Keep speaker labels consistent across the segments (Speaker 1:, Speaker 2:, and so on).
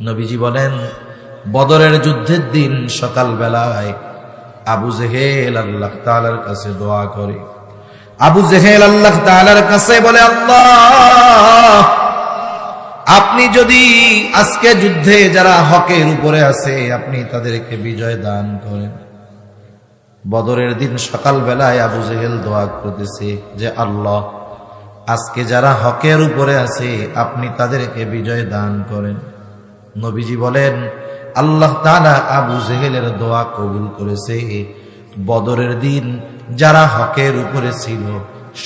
Speaker 1: নবীজি বলেন, বদরের যুদ্ধের দিন সকাল বেলায় আবু জেহেল আল্লাহ তাআলার কাছে দোয়া করে। আবু জেহেল আল্লাহ তাআলার কাছে বলে, আল্লাহ, আপনি যদি আজকে যুদ্ধে যারা হকের উপরে আছে আপনি তাদেরকে বিজয় দান করেন। বদরের দিন সকাল বেলায় আবু জেহেল দোয়া করতেছে যে, আল্লাহ, আজকে যারা হকের উপরে আছে আপনি তাদেরকে বিজয় দান করেন। নবীজি বলেন, আল্লাহ তাআলা আবু জেহেলের দোয়া কবুল করেছে। বদরের দিন যারা হকের উপরে ছিল,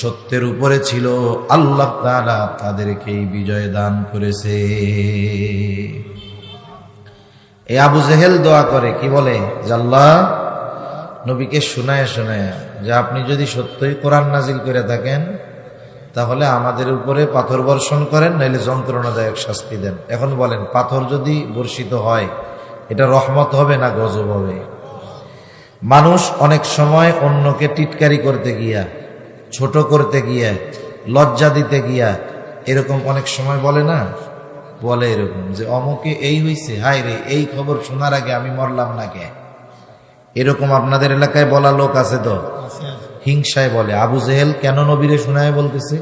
Speaker 1: সত্যের উপরে ছিল, আল্লাহ তাআলা তাদেরকে বিজয় দান করেছে। এই আবু জেহেল দোয়া করে, কি বলে? যে আল্লাহ, নবীকে শোনায় শোনায় যে আপনি যদি সত্যই কোরআন নাজিল করে থাকেন তাহলে আমাদের উপরে পাথর বর্ষণ করেন, নাইলে যন্ত্রণাদায়ক শাস্তি দেন। এখন বলেন, পাথর যদি বর্ষিত হয় এটা রহমত হবে না গজব হবে? মানুষ অনেক সময় অন্যকে টিটকারি করতে গিয়া, ছোট করতে গিয়া, লজ্জা দিতে গিয়া এরকম অনেক সময় বলে না, বলে এরকম যে অমুকে এই হইছে, হায় রে, এই খবর শোনার আগে আমি মরলাম না কে। এরকম আপনাদের এলাকায় বলা লোক আছে তো, হিংসায় বলে। আবু জেহেল কেন নবীরে শোনায় বলতেছে?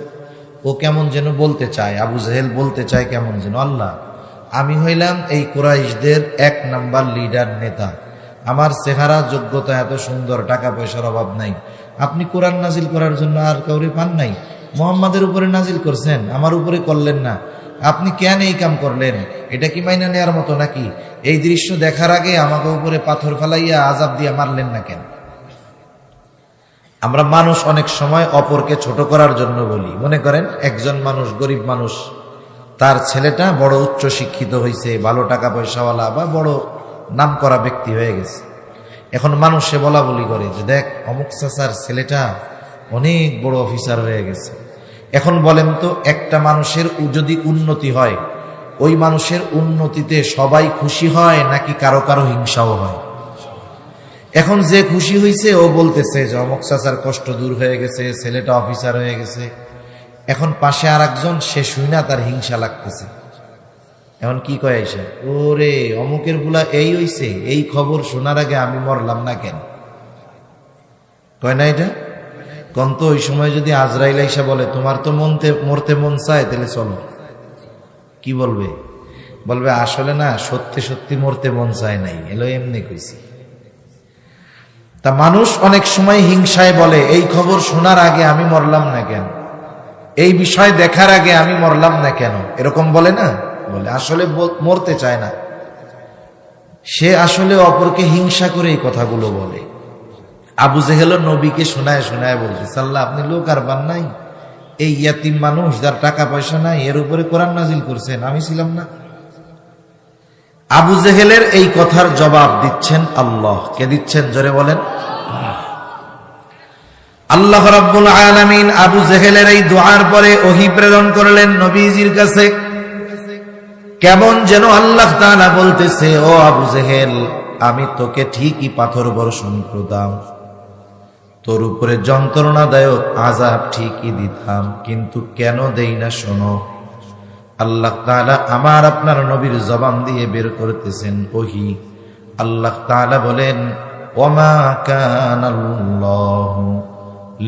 Speaker 1: ও কেমন যেন বলতে চায়, আবু জেহেল বলতে চায় কেমন যেন, আল্লাহ, আমি হইলাম এই কুরাইশদের 1 নাম্বার লিডার, নেতা, আমার চেহারা যোগ্যতা এত সুন্দর, টাকা পয়সার অভাব নাই, আপনি কোরআন নাজিল করার জন্য আর কাউরে পান নাই? মুহাম্মাদের উপরে নাজিল করছেন, আমার উপরে করলেন না, আপনি কেন এই কাম করলেন? এটা কি মাইনা নেওয়ার মতো নাকি? এই দৃশ্য দেখার আগে আমাকে উপরে পাথর ফেলাইয়া আযাব দিয়া মারলেন না কেন? আমরা মানুষ অনেক সময় অপরকে ছোট করার জন্য বলি। মনে করেন একজন মানুষ, গরিব মানুষ, তার ছেলেটা বড় উচ্চ শিক্ষিত হয়েছে, ভালো টাকা পয়সাওয়ালা বা বড় নাম করা ব্যক্তি হয়ে গেছে। এখন মানুষে বলা বলি করে যে দেখ, অমুক চাচার ছেলেটা অনেক বড় অফিসার হয়ে গেছে। এখন বলেন তো, একটা মানুষের যদি উন্নতি হয়, ওই মানুষের উন্নতিতে সবাই খুশি হয় নাকি কারো কারো হিংসাও হয়? এখন যে খুশি হয়েছে ও বলতেছে যে অমুক চাচার কষ্ট দূর হয়ে গেছে, ছেলেটা অফিসার হয়ে গেছে। এখন পাশে আর একজন, সে শুনে তার হিংসা লাগতেছে। এখন কি কয় আইসা, ওরে অমুকের বুলা এই হইছে, এই খবর শোনার আগে আমি মরলাম না কেন? কয় না এটা? কন্ত ওই সময় যদি আজরাইল আইসা বলে তোমার তো মরতে মন চায়, তাহলে চলো, কি বলবে? বলবে আসলে না, সত্যি সত্যি মরতে মন চায় নাই, এলো এমনি কইছি। তা মানুষ অনেক সময় হিংসায় বলে, এই খবর শোনার আগে আমি মরলাম না কেন, এই বিষয় দেখার আগে আমি মরলাম না কেন, এরকম বলে না? বলে আসলে মরতে চায় না, সে আসলে অপরকে হিংসা করে এই কথাগুলো বলে। আবু জেহেল নবীকে শোনায় শোনায় বলছে, আল্লাহ, আপনি লোক আর বান নাই, এই ইয়াতিম মানুষ যার টাকা পয়সা নাই এর উপরে কোরআন নাজিল করছেন, আমি ছিলাম না? আবু জেহেলের এই কথার জবাব দিচ্ছেন আল্লাহ। কে দিচ্ছেন? জোরে বলেন। আল্লাহ রাব্বুল আলামিন আবু জেহেলের এই দোয়ার পরে ওহী প্রেরণ করলেন নবীজির কাছে। কেমন যেন আল্লাহ তাআলা বলতেছে, ও আবু জেহেল, আমি তোকে ঠিকই পাথর বর্ষণ করতাম, তোর উপরে যন্ত্রণাদায়ক আযাব ঠিকই দিতাম, কিন্তু কেন দেই না শোনো। আল্লাহ তাআলা আমার আপনার নবীর জবান দিয়ে বের করতেছেন ওহী। আল্লাহ তাআলা বলেন, ওয়ামা কানাল্লাহু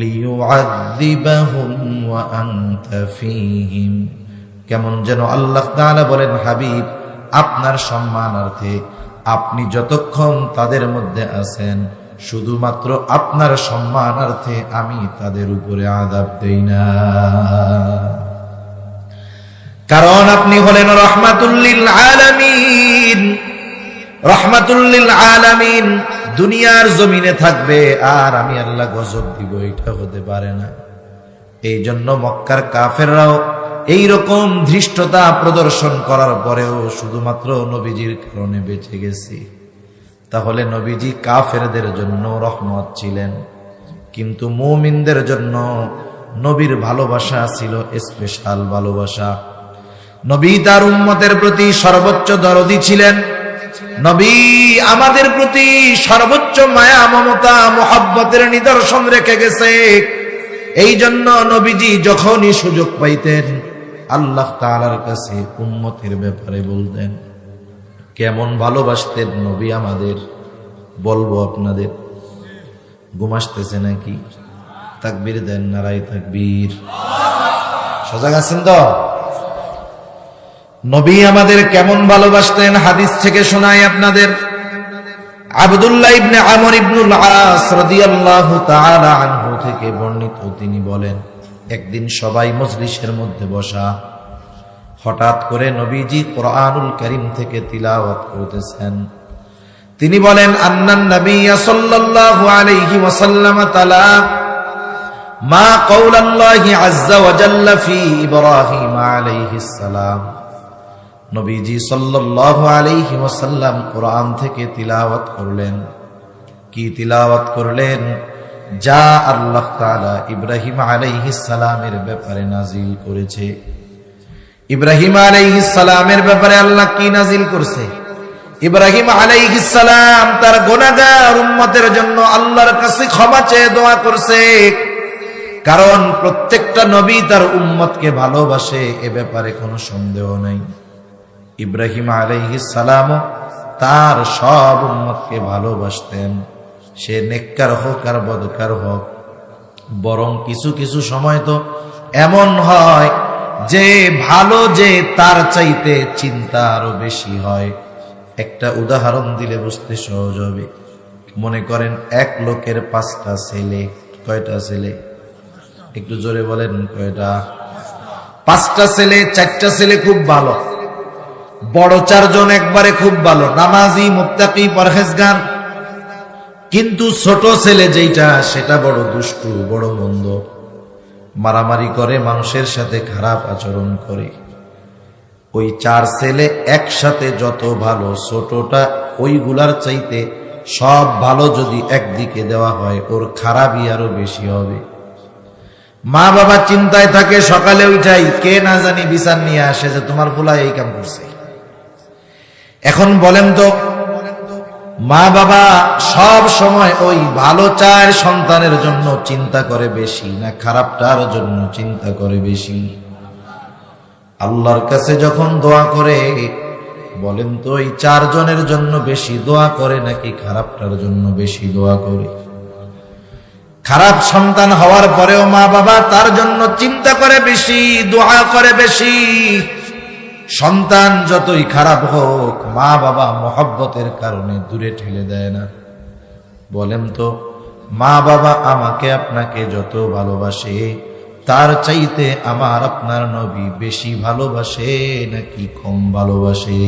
Speaker 1: লিয়ুআযযিবাহুম ওয়া আনতা ফীহিম। কেমন যেন আল্লাহ তাআলা বলেন, হাবিব, আপনার সম্মানার্থে আপনি যতক্ষণ তাদের মধ্যে আছেন, শুধুমাত্র আপনার সম্মানার্থে আমি তাদের উপরে আযাব দেই না, কারণ আপনি হলেন রাহমাতুল লিল আলামিন। রাহমাতুল লিল আলামিন দুনিয়ার জমিনে থাকবে আর আমি আল্লাহ গজব দিব, এটা হতে পারে না। এই জন্য মক্কার কাফেররাও এইরকম ধৃষ্টতা প্রদর্শন করার পরেও শুধুমাত্র নবীজির কারণে বেঁচে গেছি। তাহলে নবীজি কাফেরদের জন্য রহমত ছিলেন, কিন্তু মুমিনদের জন্য নবীর ভালোবাসা ছিল স্পেশাল ভালোবাসা। নবী তার উম্মতের প্রতি সর্বোচ্চ দরদি ছিলেন। নবী আমাদের প্রতি সর্বোচ্চ মায়া, মমতা, মোহাব্বতের নিদর্শন রেখে গেছে। এই জন্য নবীজি যখনই সুযোগ পাইতেন আল্লাহ তাআলার কাছে উম্মতের ব্যাপারে বলতেন, কেমন ভালোবাসতেন নবী আমাদের, বলবো আপনাদের। ঘুম আসতেছে নাকি? তাকবীর দেন, নারায়ে তাকবীর। সজাগ আছেন তো? নবী আমাদের কেমন ভালোবাসতেন হাদিস থেকে শোনাই আপনাদের। আব্দুল্লাহ ইবনে আমর ইবনুল আস রাদিয়াল্লাহু তাআলা আনহু থেকে বর্ণিত, তিনি বলেন, একদিন সবাই মজলিসের মধ্যে বসা, হঠাৎ করে নবীজি কোরআনুল কারীম থেকে তিলাওয়াত করতেছেন। তিনি বলেন, আন্নান নাবিয়্যা সাল্লাল্লাহু আলাইহি ওয়াসাল্লাম তালা মা কাওলাল্লাহি আযজা ওয়া জাল্লা ফি ইব্রাহিম আলাইহিস সালাম। নবীজি সাল্লাল্লাহু আলাইহি ওয়াসাল্লাম কোরআন থেকে তিলাওয়াত করলেন। কি তিলাওয়াত করলেন? যা আল্লাহ তাআলা ইব্রাহিম আলাইহিস সালামের ব্যাপারে নাজিল করেছে। ইব্রাহিম আলাইহিস সালামের ব্যাপারে আল্লাহ কি নাজিল করছে? ইব্রাহিম আলাইহিস সালাম তার গুনাহগার উম্মতের জন্য আল্লাহর কাছে ক্ষমা চেয়ে দোয়া করছে। কারণ প্রত্যেকটা নবী তার উম্মতকে ভালোবাসে, এ ব্যাপারে কোনো সন্দেহ নাই। ইব্রাহিম আলাইহিস সালাম তার সব উম্মতকে ভালোবাসতেন, সে নেককার হোক আর বদকার হোক। বরং কিছু কিছু সময় তো এমন হয় যে ভালো যে তার চাইতে চিন্তা আরো বেশি হয়। একটা উদাহরণ দিলে বুঝতে সহজ হবে। মনে করেন এক লোকের 5টা ছেলে। কয়টা ছেলে? একটু জোরে বলেন, কয়টা? 5টা ছেলে। 4টা ছেলে খুব ভালো, বড় 4 জন একবারে খুব ভালো, নামাজি, মুত্তাকি, পরহেজগার। কিন্তু ছোট ছেলে যেটা, সেটা বড় দুষ্টু, বড় মন্দ, মারামারি করে, মানুষের সাথে খারাপ আচরণ করে। ওই 4 ছেলে একসাথে যত ভালো, ছোটটা ওইগুলার চাইতে সব ভালো যদি একদিকে দেওয়া হয়, ওর খারাপই আরো বেশি হবে। মা বাবা চিন্তায় থাকে, সকালে উঠাই কে না জানি বিচার নিয়ে আসে যে তোমার ফুলা এই কাম করছে। এখন বলেন তো, মা বাবা সব সময় ওই ভালো চায় সন্তানের জন্য চিন্তা করে বেশি, না খারাপটার জন্য চিন্তা করে বেশি? আল্লাহর কাছে যখন দোয়া করে, বলেন তো ওই 4 জনের জন্য বেশি দোয়া করে নাকি খারাপটার জন্য বেশি দোয়া করে? খারাপ সন্তান হওয়ার পরেও মা বাবা তার জন্য চিন্তা করে বেশি, দোয়া করে বেশি। সন্তান যতই খারাপ হোক, মা বাবা মহব্বতের কারণে দূরে ঠেলে দেয় না। বলেন তো, মা বাবা আমাকে আপনাকে যত ভালোবাসে, তার চাইতে আমার আপনার নবী বেশি ভালোবাসে নাকি কম ভালোবাসে?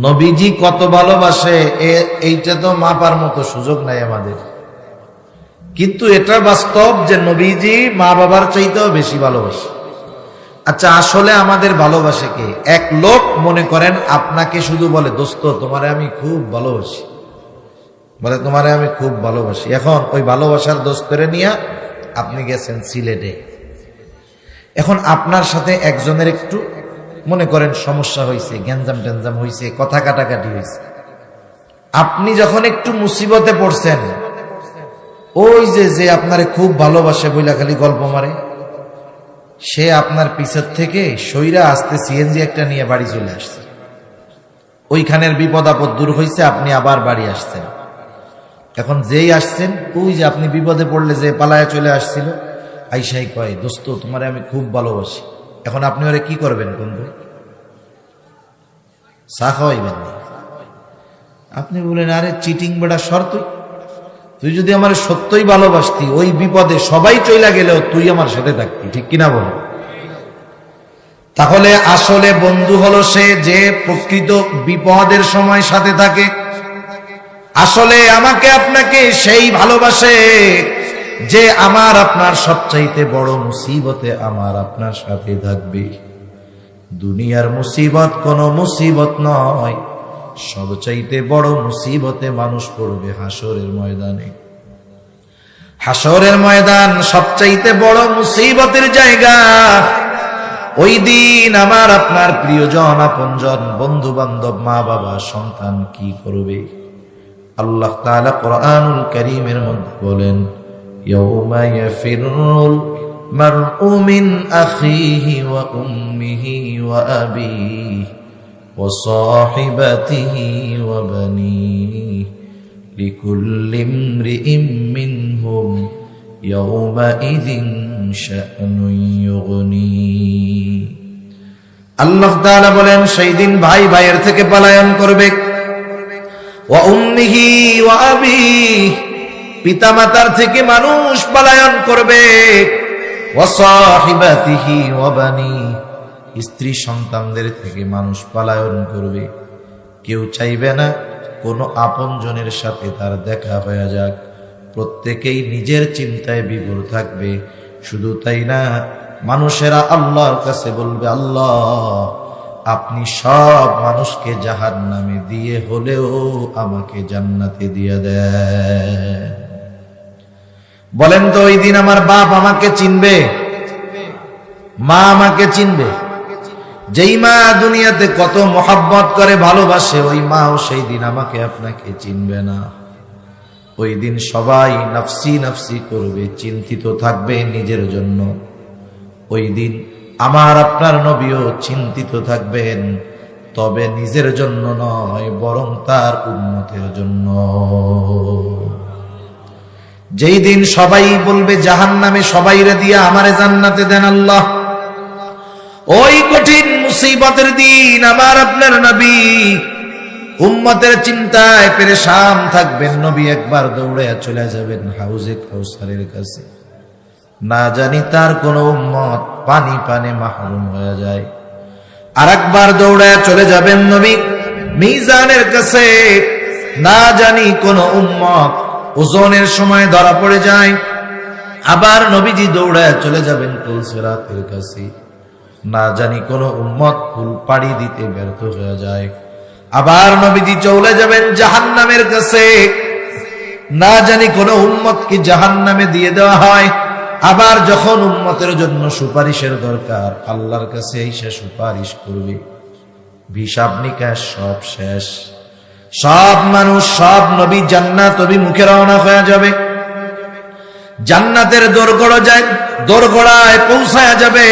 Speaker 1: নবীজি কত ভালোবাসে এইটা তো মাপার মতো সুযোগ নাই আমাদের। কিন্তু এটা বাস্তব যে নবীজি মা বাবার চাইতেও বেশি ভালোবাসে। আচ্ছা, আসলে আমাদের ভালোবাসে কে? এক লোক মনে করেন আপনাকে শুধু বলে, দোস্ত তোমারে আমি খুব ভালোবাসি, বলে তোমারে আমি খুব ভালোবাসি। এখন ওই ভালোবাসার দোস্তরে নিয়ে আপনি গেছেন সিলেটে। এখন আপনার সাথে একজনের একটু মনে করেন সমস্যা হয়েছে, গ্যাঞ্জাম ট্যাঞ্জাম হয়েছে, কথা কাটাকাটি হয়েছে। আপনি যখন একটু মুসিবতে পড়ছেন, ওই যে আপনারে খুব ভালোবাসে বইলা খালি গল্প মারে, সে আপনার পিছের থেকে সইরা আসতে সিএনজি একটা নিয়ে বাড়ি চলে আসছে। ওইখানের বিপদ আপদ দূর হয়েছে, আপনি আবার বাড়ি আসছেন। এখন যেই আসছেন, ওই যে আপনি বিপদে পড়লে যে পালায় চলে আসছিল, আইসাই কয়, দোস্ত তোমারে আমি খুব ভালোবাসি। এখন আপনি ওরে কি করবেন বন্ধু? চা খাওয়াইবেন না? আপনি বলেন, আরে চিটিং বেড়া শর্ত, তুই যদি আমার সত্যই ভালোবাসতি, ওই বিপদে সবাই চইলা গেলেও তুই আমার সাথে থাকতি, ঠিক কিনা বলো? তাহলে আসলে বন্ধু হলো সে যে প্রকৃত বিপদের সময় সাথে থাকে। আসলে আমাকে আপনাকে সেই ভালোবাসে যে আমার আপনার সবচাইতে বড় মুসিবতে আমার আপনার সাথে থাকবে। দুনিয়ার মুসিবত কোনো মুসিবত নয়, সবচাইতে বড় মুসিবতে মানুষ পড়বে হাসরের ময়দানে। হাসরের ময়দান সবচাইতে বড় মুসিবতের জায়গা। ওই দিন আমার আপনার প্রিয়জন, আপনজন, বন্ধু বান্ধব, মা বাবা, সন্তান কি করবে? আল্লাহ তাআলা কোরআনুল কারীমের মধ্যে বলেন, ইয়াউমা ইয়াফিরুল মারউ মিন আখিহি ওয়া উম্মিহি ওয়া আবিহি وصاحبته وبنيه لكل امرئ منهم يومئذ شأن يغنيه আল্লাহ তাআলা বলেন সেই দিন ভাই ভাইয়ের থেকে পলায়ন করবে ওয়া উম্মিহি ওয়া আবিহি পিতামাতার থেকে মানুষ পলায়ন করবে ওয়া সাহিবাতিহি ওয়া বানিহি স্ত্রী সন্তানদের থেকে মানুষ পলায়ন করবে কেউ চাইবে না কোনো আপনজনের সাথে তার দেখা হয়ে যাক প্রত্যেকেই নিজের চিন্তায় বিভোর থাকবে শুধু তাই না মানুষেরা আল্লাহর কাছে বলবে আল্লাহ আপনি সব মানুষকে জাহান্নামে দিয়ে হলেও আমাকে জান্নাতে দিয়ে দেন বলেন তো ওই দিন আমার বাপ আমাকে চিনবে মা আমাকে চিনবে যেই মা দুনিয়াতে কত মোহাব্বত করে ভালোবাসে ওই মাও সেই দিন আমাকে আপনাকে চিনবে না ওই দিন সবাই নফসি নফসি করবে চিন্তিত থাকবে নিজের জন্য ওই দিন আমার আপনার নবীও চিন্তিত থাকবেন তবে নিজের জন্য নয় বরং তার উম্মতের জন্য যেই দিন সবাই বলবে জাহান্নামে সবাইরে দিয়া আমারে জান্নাতে দেন আল্লাহ ওই কঠিন মুসিবতের দিন আমার আপনার নবী উম্মতের চিন্তায় পেরেশান থাকবেন নবী একবার দৌড়ে চলে যাবেন হাউজে কাউসারের কাছে না জানি তার কোন উম্মত পানি পানে মাহরুম হয়ে যায় আরেকবার দৌড়ে চলে যাবেন নবী মিজানের কাছে না জানি কোন উম্মত ওজনের সময় ধরা পড়ে যায় আবার নবীজি দৌড়ে চলে যাবেন পুলসিরাতের কাছে না জানি কোন উম্মত ফুল পাড়ি দিতে ব্যর্থ হয়ে যায় আবার নবীজি চলে যাবেন জাহান্নামের কাছে না জানি কোন উম্মত কি জাহান্নামে দিয়ে দেওয়া হয় আবার যখন উম্মতের জন্য সুপারিশের দরকার আল্লাহর কাছে এসে সুপারিশ করবে হিসাব নিকাশ সব শেষ সব মানুষ সব নবী জান্নাত অভিমুখে রওনা হয়ে যাবে জান্নাতের দোরগোড়ায় পৌঁছায়া যাবে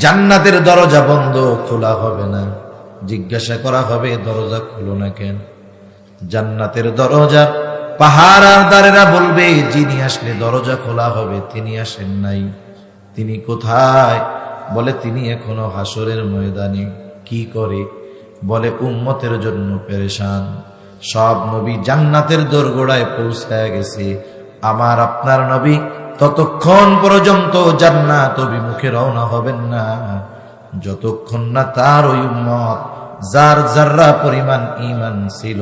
Speaker 1: জান্নাতের দরজা বন্ধ খোলা হবে না জিজ্ঞাসা করা হবে দরজা খুলো না কেন জান্নাতের দরজা পাহারাদারেরা বলবে যিনি আসলে দরজা খোলা হবে তিনি আসেন নাই তিনি কোথায় বলে তিনি এখনো হাসরের ময়দানে কি করে বলে উম্মতের জন্য পেরেশান সব নবী জান্নাতের দোরগোড়ায় পৌঁছায় গেছে আমার আপনার নবী ততক্ষণ পর্যন্ত জান্নাত অভিমুখে রওনা হবেন না যতক্ষণ না তার ওই উম্মত যার যাররা পরিমাণ ঈমান ছিল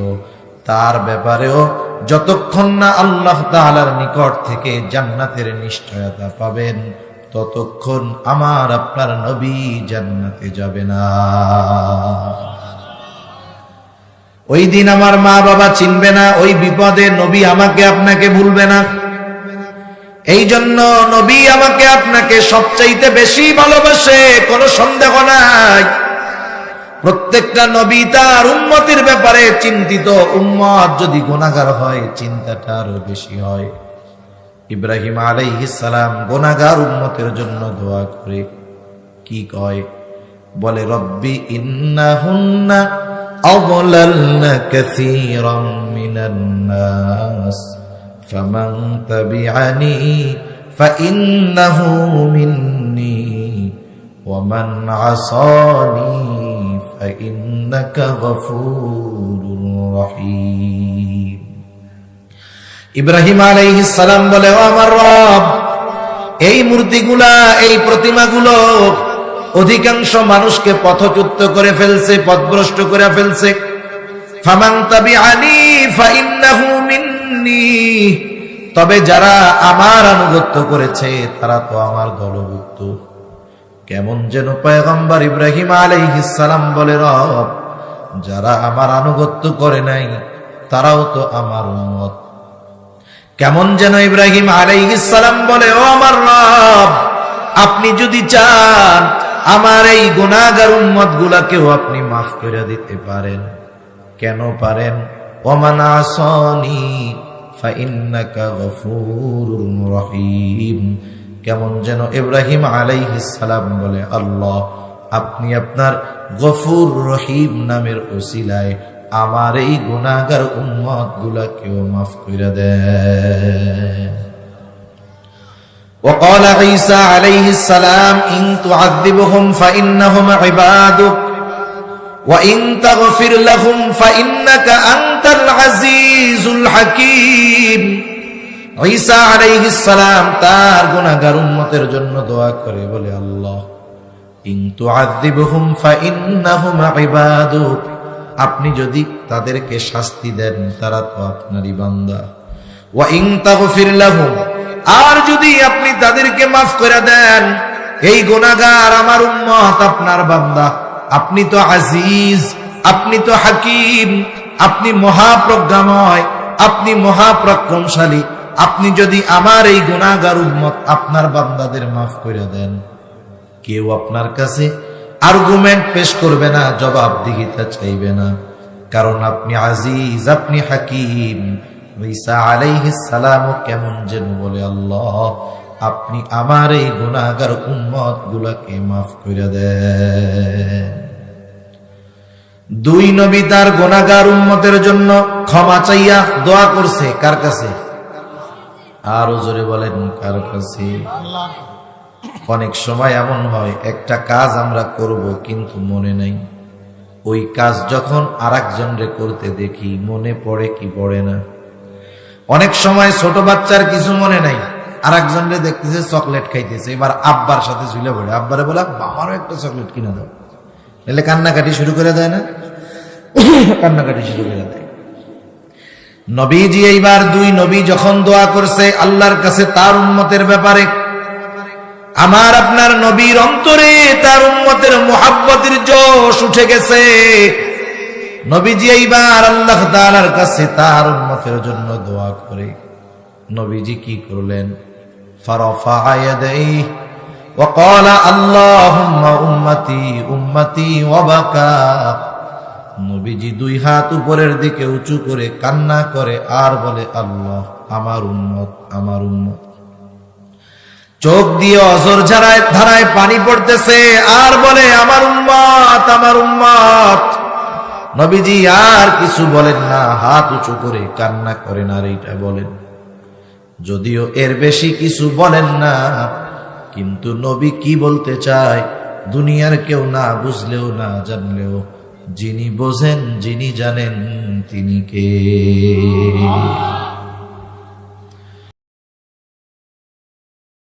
Speaker 1: তার ব্যাপারেও যতক্ষণ না আল্লাহ তাআলার নিকট থেকে জান্নাতের নিশ্চয়তা পাবেন ততক্ষণ আমার আপনার নবী জান্নাতে যাবে না ওই দিন আমার মা বাবা চিনবে না ওই বিপদে নবী আমাকে আপনাকে ভুলবে না এই জন্য নবী আমাকে আপনাকে সবচাইতে বেশি ভালোবাসে কোনো সন্দেহ নাই প্রত্যেকটা নবী তার উম্মতের ব্যাপারে চিন্তিত উম্মত যদি গুনাহগার হয় চিন্তাটা আরো বেশি হয় ইব্রাহিম আলাইহিস সালাম গুনাহগার উম্মতের জন্য দোয়া করে কি কয় বলে রব্বি ইন্নাহুন্না আযলালনা কাসীরাম মিনান নাস ফামান তাবিআনি ফাইন্নাহু মিন্নি ওয়া মান আসানি ফাইন্নাকা গফুরুর রহিম ইব্রাহিম আলাইহিস সালাম বলে ও আমার রব এই মূর্তিগুলা এই প্রতিমাগুলো অধিকাংশ মানুষকে পথচ্যুত করে ফেলছে পথভ্রষ্ট করে ফেলছে ফামান তাবিআনি ফাইন্নাহু মিন্নি তবে যারা আমার আনুগত্য করেছে তারা তো আমার দলভুক্ত কেমন যেন পয়গম্বর ইব্রাহিম আলাইহিস সালাম বলে রব যারা আমার আনুগত্য করে নাই তারাও তো আমার উম্মত কেমন যেন ইব্রাহিম আলাইহিস সালাম বলে ও আমার রব আপনি যদি চান আমার এই গুনাহগার উম্মত গুলাকেও আপনি মাফ করে দিতে পারেন কেন পারেন ওমান আসানি ফাইন্নাকা গফুরুর রহিম কেমন যেন ইব্রাহিম আলাইহিস সালাম বলে আল্লাহ আপনি আপনার গফুর রহিম নামের ওসিলায় আমার এই গুনাহগার উম্মত গুলাকেও মাফ করে দেন। وقال عيسى عليه السلام إن تعذبهم فإنهم عبادك وإن تغفر لهم فإنك أنت العزيز الحكيم। ঈসা আলাইহিস সালাম তার গুনাহগার উম্মতের জন্য দোয়া করে বলে, আল্লাহ ইন তুআযিবহুম ফাইন্নাহুম ইবাদুক, আপনি যদি তাদেরকে শাস্তি দেন তারা তো আপনারই বান্দা। ওয়া ইন তাগফির লাহুম, আর যদি আপনি তাদেরকে মাফ করে দেন, এই গুনাহগার আমার উম্মত আপনার বান্দা। আপনি তো আজিজ, আপনি তো হাকিম, আপনি মহাপ্রজ্ঞাময়, আপনি মহাপরাক্রমশালী। আপনি যদি আমার এই গুনাহগার উম্মত আপনার বান্দাদের মাফ করে দেন, কেউ আপনার কাছে আর্গুমেন্ট পেশ করবে না, জবাবদিহিতা চাইবে না, কারণ আপনি আজিজ, আপনি হাকিম। ঈসা আলাইহিস সালাম কেমন যেন বলে, আল্লাহ আপনি আমার এই গুনাহগার উম্মত গুলাকে মাফ করে দেন। দুই নবী তার গুনাহগার উম্মতের জন্য ক্ষমা চাইয়া দোয়া করছে কার কাছে? আরো জোরে বলেন, কার কাছে? অনেক সময় এমন হয় একটা কাজ আমরা করব কিন্তু মনে নাই, ওই কাজ যখন আরেকজনরে করতে দেখি মনে পড়ে কি পড়ে না। অনেক সময় ছোট বাচ্চার কিছু মনে নাই, আরেকজনরে দেখতেছে চকলেট খাইতেছে, এবার আব্বার সাথে ঝুলে পড়ে, আব্বারে বলে আমারও একটা চকলেট কিনে দাও, এলে কান্নাকাটি শুরু করে দেয় না? কান্নাকাটি শুরু করে দেয়। নবীজি এইবার দুই নবী যখন দোয়া করছে আল্লাহর কাছে তার উম্মতের ব্যাপারে, আমার আপনার নবীর অন্তরে তার উম্মতের মুহাব্বতের জোশ উঠে গেছে। নবীজি এইবার আল্লাহ তাআলার কাছে তার উম্মতের জন্য দোয়া করে নবীজি কি করলেন? ফারাফা ইয়াদাইহি ওয়া ক্বালা আল্লাহুম্মা উম্মতি উম্মতি ওয়া বাকা। নবীজি দুই হাত উপরের দিকে উঁচু করে কান্না করে আর বলে, আল্লাহ আমার উম্মত, আমার উম্মত। চোখ দিয়ে অঝর ধারায় পানি পড়তেছে আর বলে, আমার উম্মত, আমার উম্মত। নবীজি আর কিছু বলেন না, হাত উঁচু করে কান্না করেন আর এইটা বলেন। যদিও এর বেশি কিছু বলেন না, কিন্তু নবী কি বলতে চায় দুনিয়ার কেউ না বুঝলেও না জানলেও যিনি বোঝেন, যিনি জানেন তিনি কে?